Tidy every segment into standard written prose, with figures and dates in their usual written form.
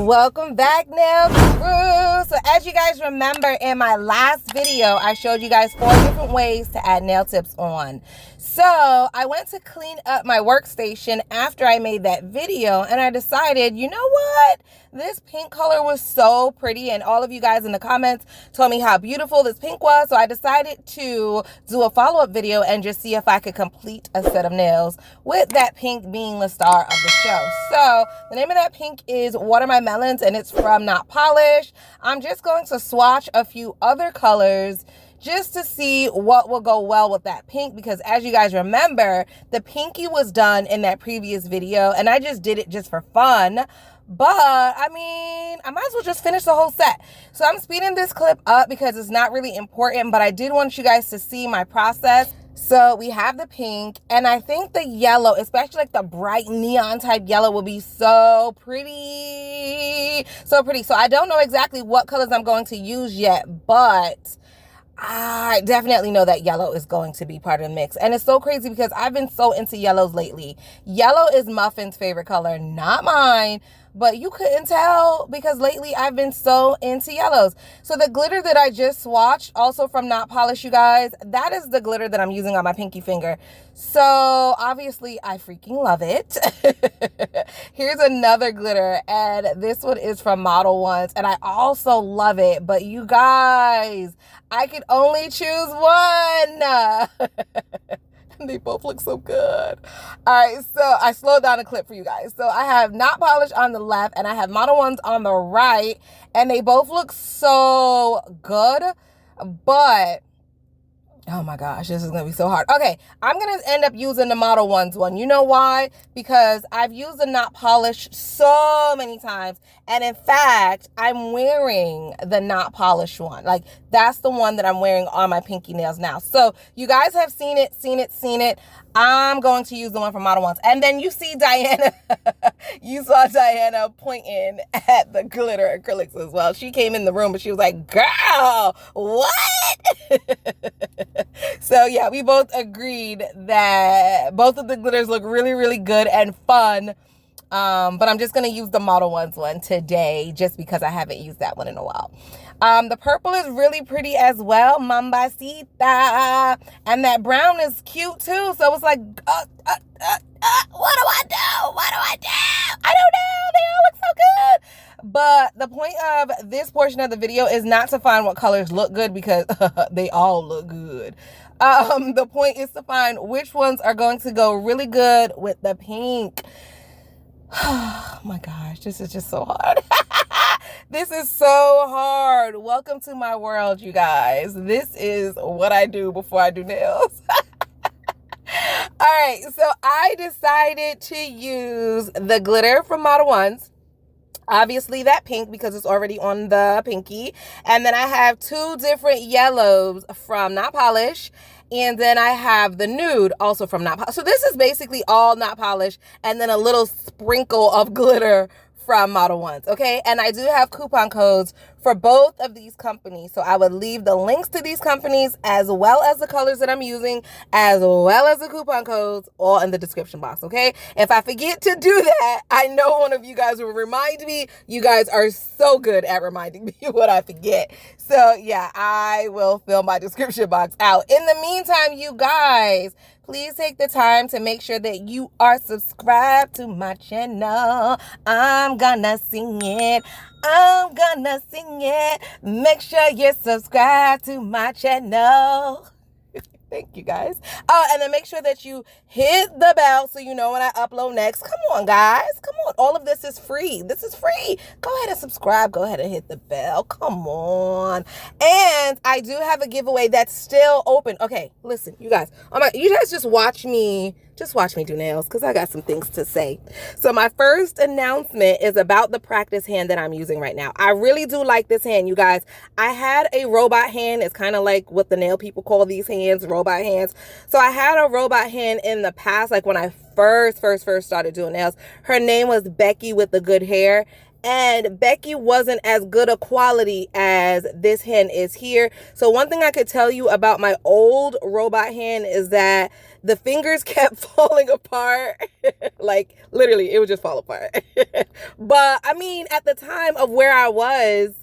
Welcome back, nail crew. So as you guys remember, in my last video I showed you guys 4 different ways to add nail tips on. So I went to clean up my workstation after I made that video, and I decided, you know what, this pink color was so pretty, and all of you guys in the comments told me how beautiful this pink was. So I decided to do a follow-up video and just see if I could complete a set of nails with that pink being the star of the show. So the name of that pink is Water My Melons, and it's from Not Polished. I'm just going to swatch a few other colors just to see what will go well with that pink, because as you guys remember, the pinky was done in that previous video and I just did it just for fun. But I mean, I might as well just finish the whole set. So I'm speeding this clip up because it's not really important, but I did want you guys to see my process. So we have the pink, and I think the yellow, especially like the bright neon type yellow, will be so pretty. So pretty. So I don't know exactly what colors I'm going to use yet, but I definitely know that yellow is going to be part of the mix. And it's so crazy because I've been so into yellows lately. Yellow is Muffin's favorite color, not mine. But you couldn't tell because lately I've been so into yellows. So the glitter that I just swatched, also from Not Polished, you guys, that is the glitter that I'm using on my pinky finger. So obviously I freaking love it. Here's another glitter, and this one is from Model Ones, and I also love it. But you guys, I could only choose one. They both look so good. All right, so I slowed down the clip for you guys. So I have Not Polished on the left and I have Model Ones on the right, and they both look so good. But oh my gosh, this is gonna be so hard. Okay, I'm gonna end up using the Model Ones one. You know why? Because I've used the Not Polished so many times, and in fact, I'm wearing the Not Polished one. Like, that's the one that I'm wearing on my pinky nails now. So you guys have seen it. I'm going to use the one from Model Ones. And then you see Diana. You saw Diana pointing at the glitter acrylics as well. She came in the room, but she was like, girl, what? So yeah, we both agreed that both of the glitters look really, really good and fun. But I'm just going to use the Model Ones one today just because I haven't used that one in a while. The purple is really pretty as well, Mambacita. And that brown is cute too. So it's like, what do I do? What do I do? I don't know. They all look so good. But the point of this portion of the video is not to find what colors look good, because they all look good. The point is to find which ones are going to go really good with the pink. Oh my gosh, this is just so hard. This is so hard. Welcome to my world, you guys. This is what I do before I do nails. All right, so I decided to use the glitter from Model Ones. Obviously that pink, because it's already on the pinky. And then I have 2 different yellows from Not Polished. And then I have the nude also from Not Polished. So this is basically all Not Polished, and then a little sprinkle of glitter from Model Ones, okay? And I do have coupon codes for both of these companies. So I would leave the links to these companies, as well as the colors that I'm using, as well as the coupon codes, all in the description box, okay? If I forget to do that, I know one of you guys will remind me. You guys are so good at reminding me what I forget. So yeah, I will fill my description box out. In the meantime, you guys, please take the time to make sure that you are subscribed to my channel. I'm gonna sing it. I'm gonna sing it. Make sure you're subscribed to my channel. Thank you, guys. Oh, and then make sure that you hit the bell so you know when I upload next. Come on, guys. Come on. All of this is free. This is free. Go ahead and subscribe. Go ahead and hit the bell. Come on. And I do have a giveaway that's still open. Okay, listen, you guys. You guys just watch me do nails, because I got some things to say. So my first announcement is about the practice hand that I'm using right now. I really do like this hand, you guys. I had a robot hand. It's kind of like what the nail people call these hands, robot hands. So I had a robot hand in the past, like when I first started doing nails. Her name was Becky with the good hair. and Becky wasn't as good a quality as this hand is here. So one thing I could tell you about my old robot hand is that the fingers kept falling apart. Like literally it would just fall apart. But I mean, at the time of where I was,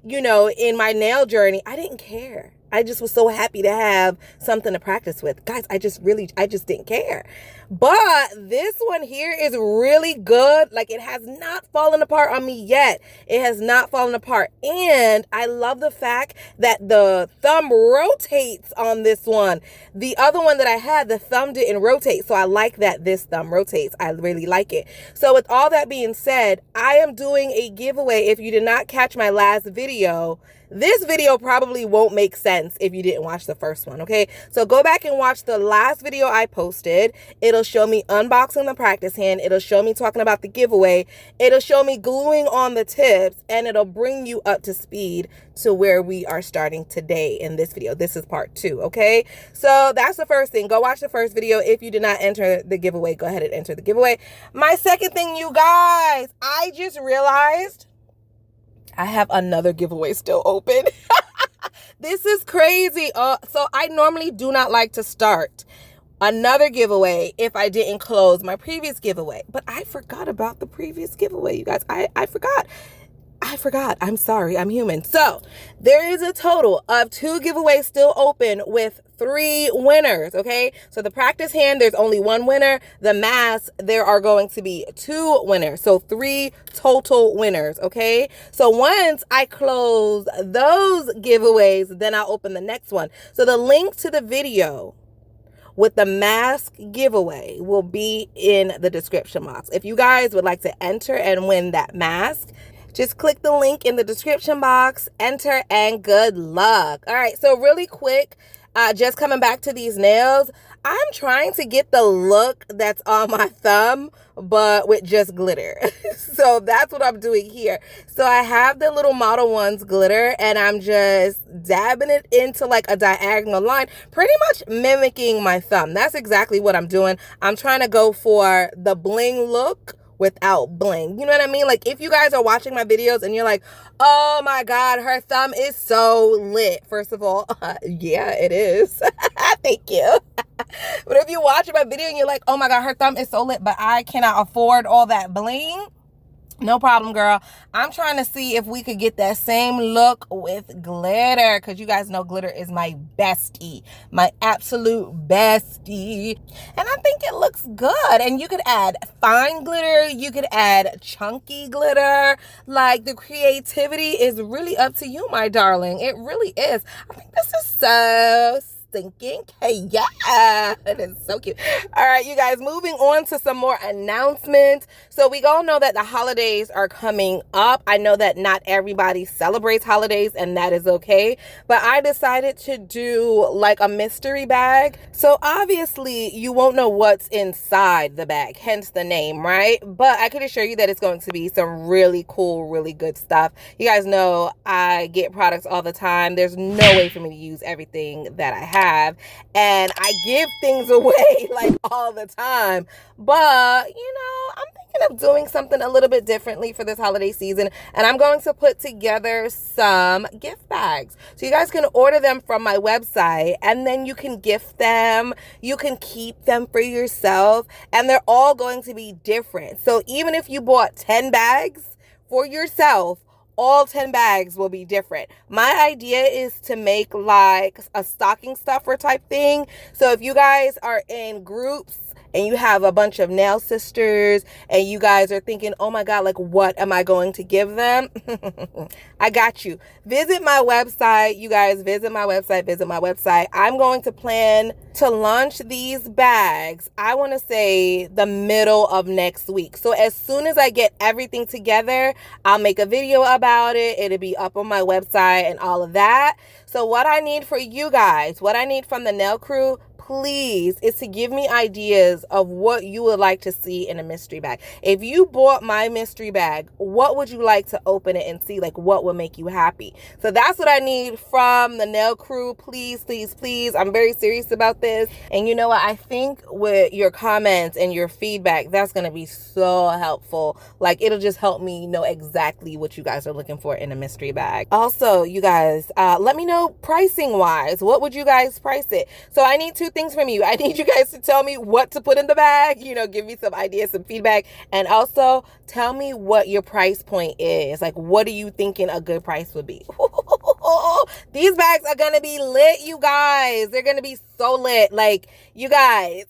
you know, in my nail journey, I didn't care. I just was so happy to have something to practice with. Guys, I just didn't care. But this one here is really good. Like, it has not fallen apart on me yet. It has not fallen apart. And I love the fact that the thumb rotates on this one. The other one that I had, the thumb didn't rotate. So I like that this thumb rotates. I really like it. So with all that being said, I am doing a giveaway. If you did not catch my last video, this video probably won't make sense if you didn't watch the first one, okay? So go back and watch the last video I posted. It'll show me unboxing the practice hand. It'll show me talking about the giveaway. It'll show me gluing on the tips, and it'll bring you up to speed to where we are starting today in this video. This is part 2, okay? So that's the first thing. Go watch the first video. If you did not enter the giveaway, go ahead and enter the giveaway. My second thing, you guys, I just realized I have another giveaway still open. This is crazy. So I normally do not like to start another giveaway if I didn't close my previous giveaway. But I forgot about the previous giveaway, you guys. I forgot. I'm sorry. I'm human. So there is a total of 2 giveaways still open with 3 winners, okay? So the practice hand, there's only 1 winner. The mask, there are going to be 2 winners. So 3 total winners, okay? So once I close those giveaways, then I'll open the next one. So the link to the video with the mask giveaway will be in the description box. If you guys would like to enter and win that mask, just click the link in the description box, enter, and good luck. All right, so really quick, just coming back to these nails, I'm trying to get the look that's on my thumb, but with just glitter. So that's what I'm doing here. So I have the little Model 1's glitter, and I'm just dabbing it into like a diagonal line, pretty much mimicking my thumb. That's exactly what I'm doing. I'm trying to go for the bling look without bling. You know what I mean? Like, if you guys are watching my videos and you're like, oh my God, her thumb is so lit. First of all, yeah, it is. Thank you. But if you're watching my video and you're like, oh my God, her thumb is so lit, but I cannot afford all that bling, no problem, girl. I'm trying to see if we could get that same look with glitter, because you guys know glitter is my bestie, my absolute bestie. And I think it looks good. And you could add fine glitter. You could add chunky glitter. Like, the creativity is really up to you, my darling. It really is. I think this is so thinking. Hey, yeah, it is so cute. All right, you guys, moving on to some more announcements. So we all know that the holidays are coming up. I know that not everybody celebrates holidays, and that is okay, but I decided to do like a mystery bag. So obviously you won't know what's inside the bag, hence the name, right? But I could assure you that it's going to be some really cool, really good stuff. You guys know I get products all the time. There's no way for me to use everything that I have, and I give things away like all the time. But you know, I'm thinking of doing something a little bit differently for this holiday season, and I'm going to put together some gift bags. So you guys can order them from my website, and then you can gift them, you can keep them for yourself, and they're all going to be different. So even if you bought 10 bags for yourself, all 10 bags will be different. My idea is to make like a stocking stuffer type thing. So if you guys are in groups and you have a bunch of nail sisters and you guys are thinking, oh my God, like what am I going to give them? I got you. Visit my website, you guys. Visit my website. I'm going to plan to launch these bags, I want to say the middle of next week. So as soon as I get everything together, I'll make a video about it. It'll be up on my website and all of that. So what I need for you guys, what I need from the nail crew, please, is to give me ideas of what you would like to see in a mystery bag. If you bought my mystery bag, what would you like to open it and see? Like, what would make you happy? So that's what I need from the nail crew. Please, please, please. I'm very serious about this. And you know what? I think with your comments and your feedback, that's going to be so helpful. Like, it'll just help me know exactly what you guys are looking for in a mystery bag. Also, you guys, let me know pricing wise. What would you guys price it? So I need two things from you. I need you guys to tell me what to put in the bag, you know, give me some ideas, some feedback, and also tell me what your price point is. Like, what are you thinking a good price would be? These bags are gonna be lit, you guys. They're gonna be so lit. Like, you guys,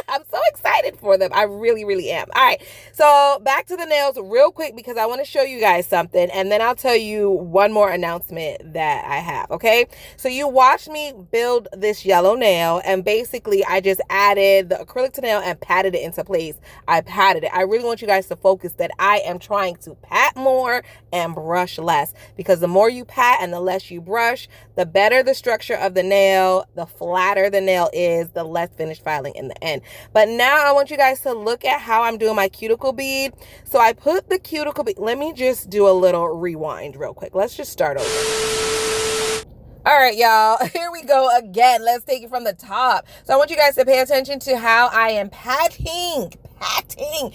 I'm so excited for them. I really, really am. All right, so back to the nails real quick because I want to show you guys something, and then I'll tell you one more announcement that I have, okay? So you watched me build this yellow nail, and basically I just added the acrylic to nail and patted it into place. I patted it. I really want you guys to focus that I am trying to pat more and brush less, because the more you pat and the less you brush, the better the structure of the nail, the flatter the nail is, the less finish filing in the end. But now I want you guys to look at how I'm doing my cuticle bead. So I put the cuticle bead, let me just do a little rewind real quick. Let's just start over. All right, y'all, here we go again. Let's take it from the top. So I want you guys to pay attention to how I am patting, pat, patting.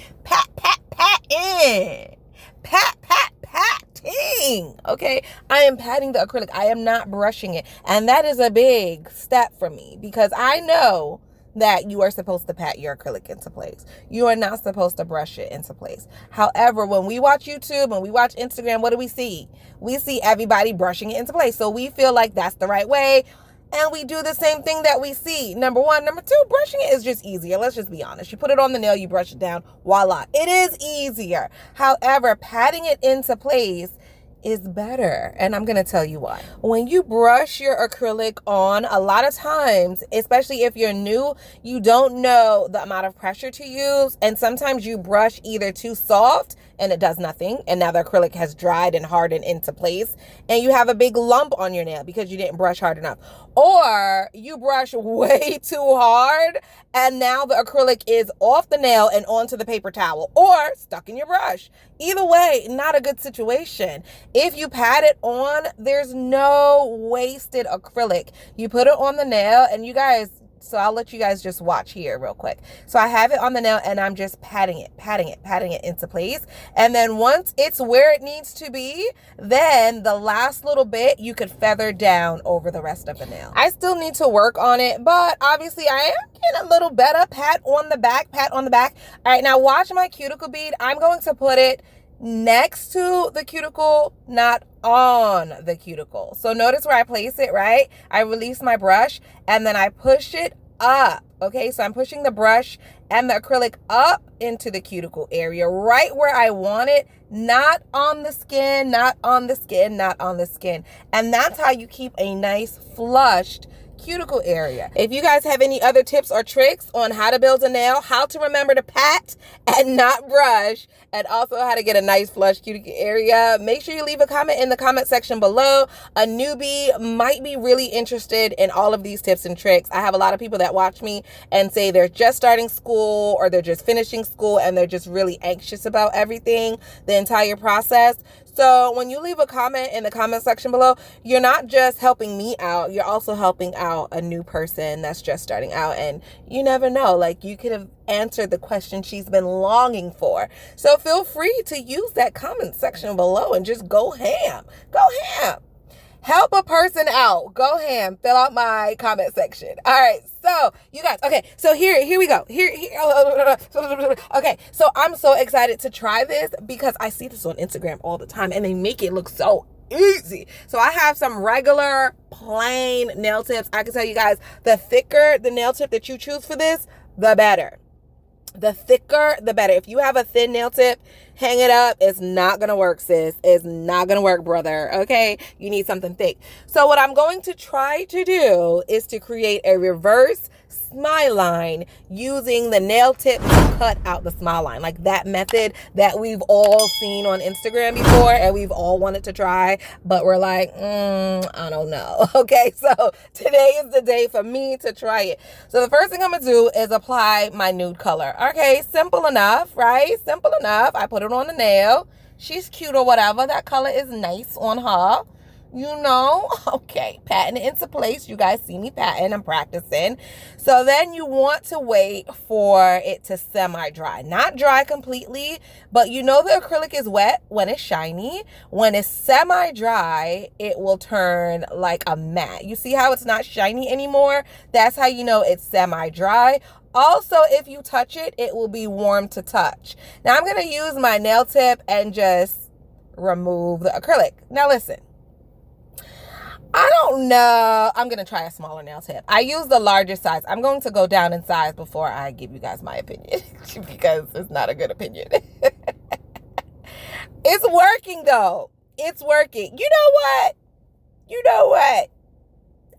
Okay, I am patting the acrylic. I am not brushing it. And that is a big step for me because I know that you are supposed to pat your acrylic into place. You are not supposed to brush it into place. However, when we watch YouTube, when we watch Instagram, what do we see? We see everybody brushing it into place. So we feel like that's the right way. And we do the same thing that we see. Number one. Number two, brushing it is just easier. Let's just be honest. You put it on the nail, you brush it down, voila. It is easier. However, patting it into place is better, and I'm gonna tell you why. When you brush your acrylic on, a lot of times, especially if you're new, you don't know the amount of pressure to use, and sometimes you brush either too soft and it does nothing, and now the acrylic has dried and hardened into place, and you have a big lump on your nail because you didn't brush hard enough. Or you brush way too hard, and now the acrylic is off the nail and onto the paper towel, or stuck in your brush. Either way, not a good situation. If you pat it on, there's no wasted acrylic. You put it on the nail, and you guys, so I'll let you guys just watch here real quick. So I have it on the nail, and I'm just patting it into place. And then once it's where it needs to be, then the last little bit you could feather down over the rest of the nail. I still need to work on it, but obviously I am getting a little better. Pat on the back, pat on the back. All right, now watch my cuticle bead. I'm going to put it next to the cuticle, not on the cuticle. So notice where I place it, right? I release my brush and then I push it up. Okay, so I'm pushing the brush and the acrylic up into the cuticle area, right where I want it, not on the skin, not on the skin, not on the skin. And that's how you keep a nice flushed cuticle area. If you guys have any other tips or tricks on how to build a nail, how to remember to pat and not brush, and also how to get a nice flush cuticle area, make sure you leave a comment in the comment section below. A newbie might be really interested in all of these tips and tricks. I have a lot of people that watch me and say they're just starting school or they're just finishing school and they're just really anxious about everything, the entire process. So when you leave a comment in the comment section below, you're not just helping me out, you're also helping out a new person that's just starting out. And you never know, like, you could have answered the question she's been longing for. So feel free to use that comment section below and just go ham. Go ham. Help a person out. Go ham. Fill out my comment section. All right. So you guys, okay. So here we go. Okay. So I'm so excited to try this because I see this on Instagram all the time and they make it look so easy. So I have some regular plain nail tips. I can tell you guys, the thicker the nail tip that you choose for this, the better. The thicker, the better. If you have a thin nail tip, hang it up. It's not going to work, sis. It's not going to work, brother. Okay? You need something thick. So what I'm going to try to do is to create a reverse smile line using the nail tip to cut out the smile line. Like that method that we've all seen on Instagram before and we've all wanted to try, but we're like, I don't know. Okay, so today is the day for me to try it. So the first thing I'm gonna do is apply my nude color. Okay, simple enough, right? Simple enough. I put it on the nail. She's cute or whatever. That color is nice on her. You know, okay, patting it into place. You guys see me patting, I'm practicing. So then you want to wait for it to semi-dry. Not dry completely, but you know the acrylic is wet when it's shiny. When it's semi-dry, it will turn like a matte. You see how it's not shiny anymore? That's how you know it's semi-dry. Also, if you touch it, it will be warm to touch. Now, I'm going to use my nail tip and just remove the acrylic. Now, listen. I don't know. I'm going to try a smaller nail tip. I use the larger size. I'm going to go down in size before I give you guys my opinion because it's not a good opinion. It's working, though. It's working. You know what? You know what?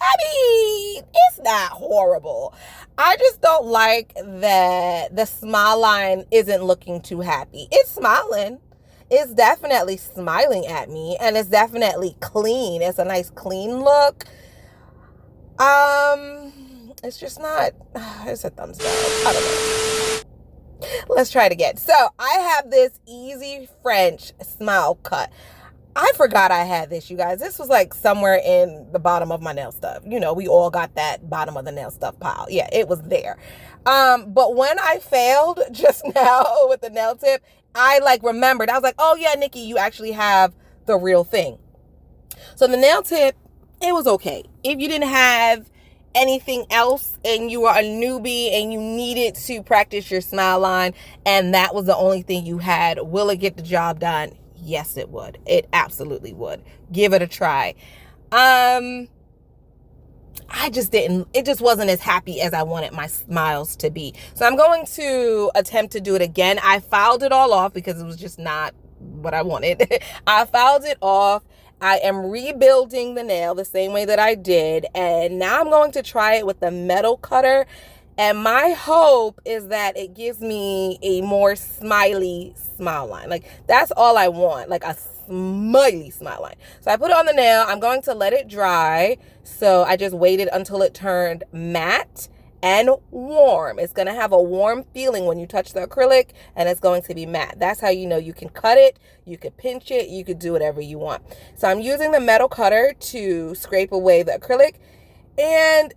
I mean, it's not horrible. I just don't like that the smile line isn't looking too happy. It's smiling. It's definitely smiling at me, and it's definitely clean. It's a nice clean look. It's just not, it's a thumbs down. I don't know. Let's try it again. So I have this easy French smile cut. I forgot I had this, you guys. This was like somewhere in the bottom of my nail stuff. You know, we all got that bottom of the nail stuff pile. Yeah, it was there. But when I failed just now with the nail tip, I like remembered. I was like, oh yeah, Nikki, you actually have the real thing. So the nail tip, it was okay. If you didn't have anything else and you were a newbie and you needed to practice your smile line and that was the only thing you had, will it get the job done? Yes, it would. It absolutely would. Give it a try. It just wasn't as happy as I wanted my smiles to be. So I'm going to attempt to do it again. I filed it all off because it was just not what I wanted. I filed it off. I am rebuilding the nail the same way that I did. And now I'm going to try it with the metal cutter. And my hope is that it gives me a more smiley smile line. Like, that's all I want, like a smiley smile line. So I put it on the nail. I'm going to let it dry. So I just waited until it turned matte and warm. It's going to have a warm feeling when you touch the acrylic, and it's going to be matte. That's how you know you can cut it, you could pinch it, you could do whatever you want. So I'm using the metal cutter to scrape away the acrylic, and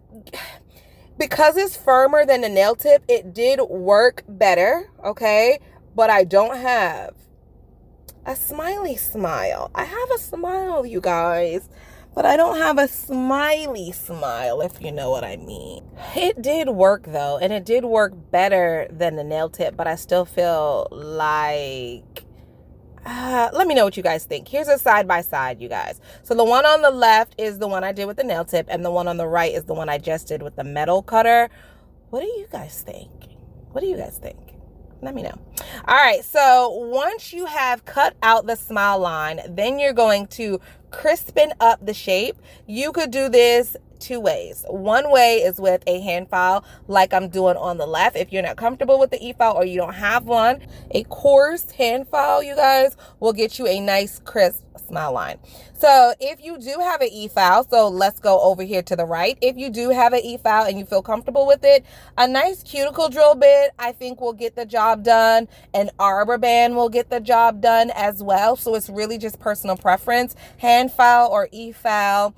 because it's firmer than the nail tip, it did work better, okay? But I don't have a smiley smile. I have a smile, you guys, but I don't have a smiley smile, if you know what I mean. It did work, though, and it did work better than the nail tip, but I still feel like... let me know what you guys think. Here's a side by side, you guys. So the one on the left is the one I did with the nail tip, and the one on the right is the one I just did with the metal cutter. What do you guys think? What do you guys think? Let me know. All right, so once you have cut out the smile line, then you're going to crispen up the shape. You could do this two ways. One way is with a hand file like I'm doing on the left. If you're not comfortable with the e-file or you don't have one, a coarse hand file, you guys, will get you a nice crisp smile line. So if you do have an e-file, so let's go over here to the right. If you do have an e-file and you feel comfortable with it, a nice cuticle drill bit I think will get the job done. An arbor band will get the job done as well. So it's really just personal preference. Hand file or e-file,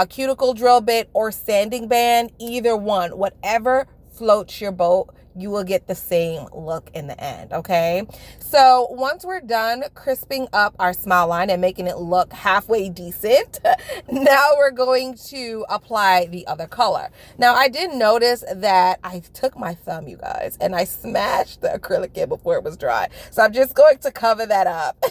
cuticle drill bit or sanding band, either one, whatever floats your boat, you will get the same look in the end, okay? So once we're done crisping up our smile line and making it look halfway decent, now we're going to apply the other color. Now, I did notice that I took my thumb, you guys, and I smashed the acrylic in before it was dry. So I'm just going to cover that up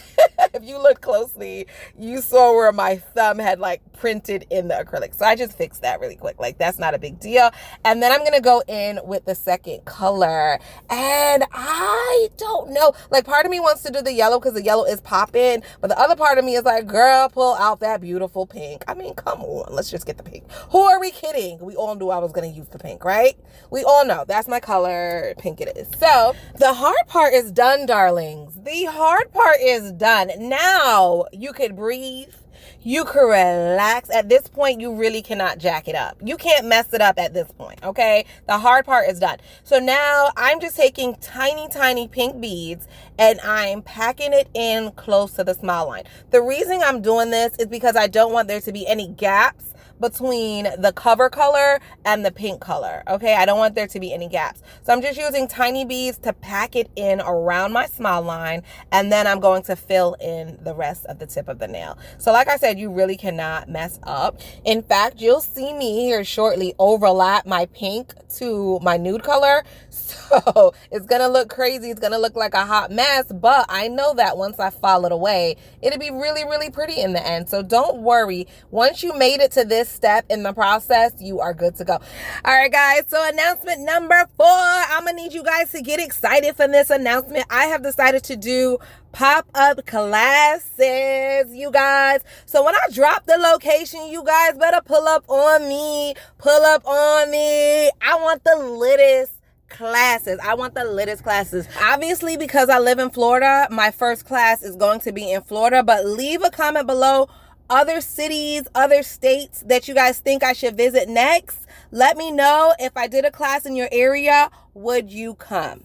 if you look closely, you saw where my thumb had like printed in the acrylic. So I just fixed that really quick. Like, that's not a big deal. And then I'm going to go in with the second color. And I don't know. Like, part of me wants to do the yellow because the yellow is popping. But the other part of me is like, girl, pull out that beautiful pink. I mean, come on. Let's just get the pink. Who are we kidding? We all knew I was going to use the pink, right? We all know. That's my color. Pink it is. So the hard part is done, darlings. The hard part is done. Now you could breathe. You can relax. At this point, you really cannot jack it up. You can't mess it up at this point, okay? The hard part is done. So now I'm just taking tiny, tiny pink beads and I'm packing it in close to the smile line. The reason I'm doing this is because I don't want there to be any gaps between the cover color and the pink color, okay? I don't want there to be any gaps. So I'm just using tiny beads to pack it in around my smile line, and then I'm going to fill in the rest of the tip of the nail. So like I said, you really cannot mess up. In fact, you'll see me here shortly overlap my pink to my nude color. So it's gonna look crazy. It's gonna look like a hot mess, but I know that once I file it away, it'll be really, really pretty in the end. So don't worry. Once you made it to this step in the process, you are good to go. All right, guys. So announcement number 4. I'm gonna need you guys to get excited for this announcement. I have decided to do pop-up classes, you guys. So when I drop the location, you guys better pull up on me. Pull up on me. I want the littest classes. I want the littest classes. Obviously, because I live in Florida, my first class is going to be in Florida, but leave a comment below other cities, other states that you guys think I should visit next. Let me know. If I did a class in your area, would you come?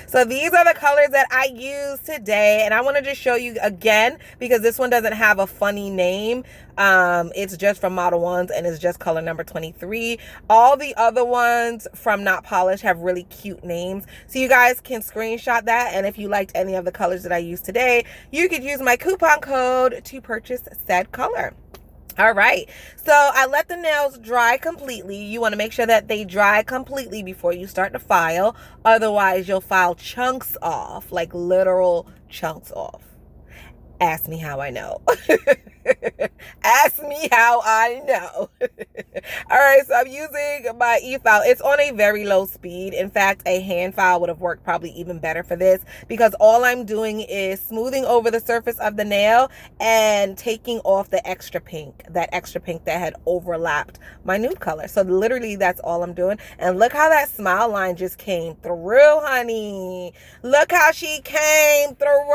So these are the colors that I used today, and I want to just show you again because this one doesn't have a funny name. It's just from Model 1s and it's just color number 23. All the other ones from Not Polished have really cute names, so you guys can screenshot that, and if you liked any of the colors that I used today, you could use my coupon code to purchase said color. All right, so I let the nails dry completely. You want to make sure that they dry completely before you start to file. Otherwise, you'll file chunks off, like literal chunks off. Ask me how I know. Ask me how I know. All right, so I'm using my E-file. It's on a very low speed. In fact, a hand file would have worked probably even better for this because all I'm doing is smoothing over the surface of the nail and taking off the extra pink, that had overlapped my nude color. So literally that's all I'm doing. And look how that smile line just came through, honey. Look how she came through.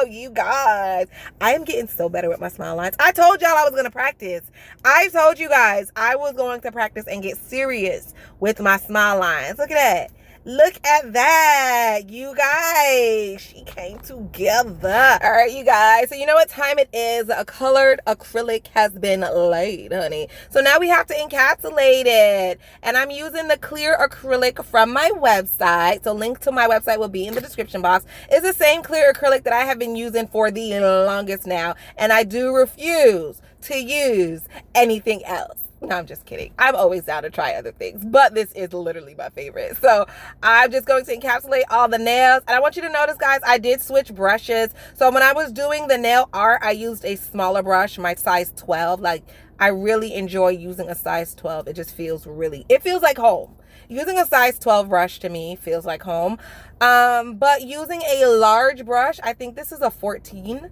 You guys, I am getting so better with my smile lines. I told y'all I was going to practice. I told you guys I was going to practice and get serious with my smile lines. Look at that. Look at that, you guys. She came together. All right, you guys. So you know what time it is. A colored acrylic has been laid, honey. So now we have to encapsulate it. And I'm using the clear acrylic from my website. So link to my website will be in the description box. It's the same clear acrylic that I have been using for the longest now. And I do refuse to use anything else. No, I'm just kidding. I'm always down to try other things, but this is literally my favorite. So I'm just going to encapsulate all the nails. And I want you to notice, guys, I did switch brushes. So when I was doing the nail art, I used a smaller brush, my size 12. Like, I really enjoy using a size 12. It just feels it feels like home. Using a size 12 brush to me feels like home. But using a large brush, I think this is a 14.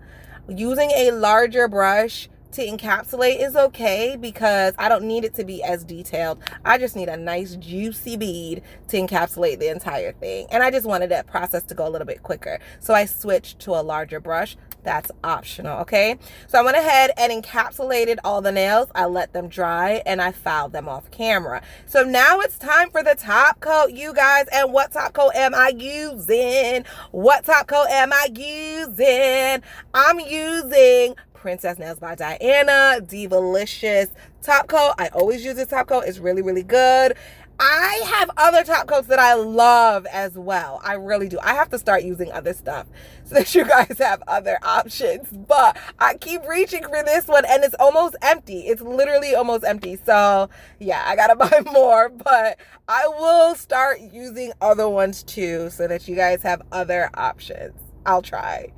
Using a larger brush to encapsulate is okay because I don't need it to be as detailed. I just need a nice juicy bead to encapsulate the entire thing. And I just wanted that process to go a little bit quicker. So I switched to a larger brush. That's optional, okay? So I went ahead and encapsulated all the nails. I let them dry and I filed them off camera. So now it's time for the top coat, you guys. And what top coat am I using? What top coat am I using? I'm using Princess Nails by Diana, Divalicious top coat. I always use this top coat. It's really, really good. I have other top coats that I love as well. I really do. I have to start using other stuff so that you guys have other options. But I keep reaching for this one and it's almost empty. It's literally almost empty. So yeah, I gotta buy more, but I will start using other ones too so that you guys have other options. I'll try.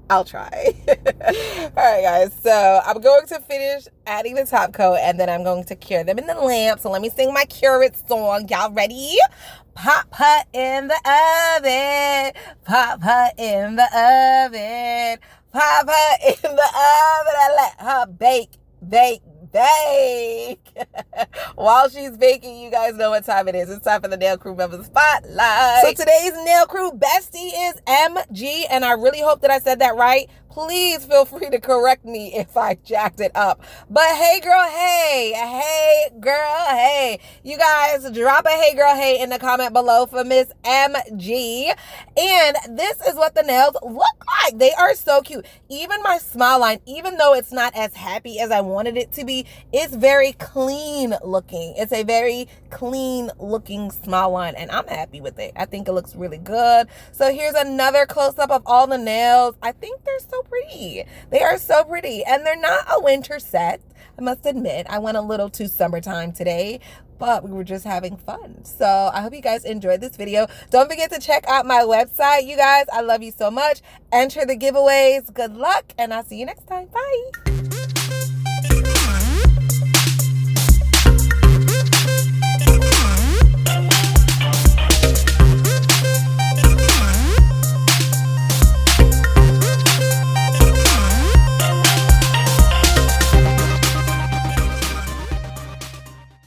All right, guys. So I'm going to finish adding the top coat and then I'm going to cure them in the lamp. So let me sing my cure it song. Y'all ready? Pop her in the oven. Pop her in the oven. Pop her in the oven and let her bake, bake, bake. While she's baking, you guys know what time it is. It's time for the Nail Crew Member Spotlight. So today's Nail Crew bestie is MG, and I really hope that I said that right. Please feel free to correct me if I jacked it up. But hey girl, hey. Hey girl, hey. You guys drop a hey girl, hey in the comment below for Miss MG. And this is what the nails look like. They are so cute. Even my smile line, even though it's not as happy as I wanted it to be, it's very clean looking. It's a very clean looking smile line and I'm happy with it. I think it looks really good. So here's another close up of all the nails. I think they're so pretty. They are so pretty and they're not a winter set. I must admit, I went a little too summertime today, but we were just having fun. So I hope you guys enjoyed this video. Don't forget to check out my website, you guys. I love you so much. Enter the giveaways. Good luck, and I'll see you next time. Bye.